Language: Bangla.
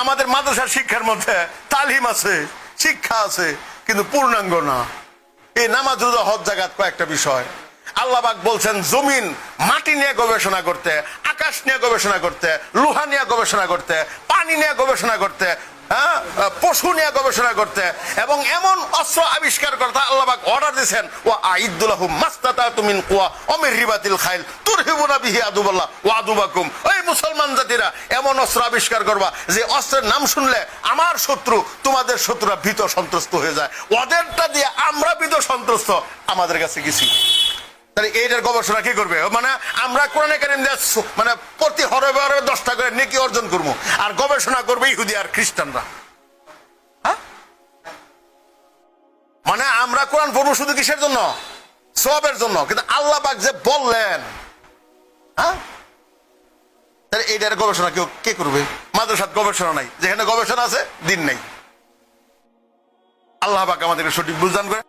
আমাদের মাদ্রাসার শিক্ষার মধ্যে তালিম আছে, শিক্ষা আছে, কিন্তু পূর্ণাঙ্গ না। এই নামাজ রোজা হজ জাকাত কয়েকটা বিষয়। আল্লাহ পাক বলছেন জমিন মাটি নিয়ে গবেষণা করতে, আকাশ নিয়ে গবেষণা করতে, লোহা নিয়ে গবেষণা করতে, পানি নিয়ে গবেষণা করতে, পশু নিয়ে গবেষণা করতে, এবং এমন অস্ত্র আবিষ্কার করতে আল্লাহ পাক অর্ডার দিয়েছেন, ওয়া আইদুলাহুম মাস্তাতাতু মিন কুওয়া ওয়া মির রিবাতিল খাইল তুরহিবুনা বিহি আদুবাল্লাহ ওয়া আদুবাকুম। ওই মুসলমান জাতিরা এমন অস্ত্র আবিষ্কার করবা যে অস্ত্রের নাম শুনলে আমার শত্রু, তোমাদের শত্রুরা ভীত সন্ত্রস্ত হয়ে যায়। ওদেরটা দিয়ে আমরা ভীত সন্ত্রস্ত আমাদের কাছে গেছি। তাহলে এইটার গবেষণা কি করবে? মানে আমরা কোরআনে কারীম দিয়ে মানে প্রতি হরফে হরফে 10টা করে নেকি অর্জন করবো, আর গবেষণা করবে ইহুদি আর খ্রিস্টানরা। হ্যাঁ, মানে আমরা কোরআন পড়বো শুধু কিসের জন্য? সওয়াবের জন্য। কিন্তু আল্লাহ পাক যে বললেন, হ্যাঁ, তাহলে এইটার গবেষণা কেউ কে করবে? মাদ্রাসার গবেষণা নাই, যেখানে গবেষণা আছে দিন নাই। আল্লাহ পাক আমাদেরকে সঠিক বুঝদান করে।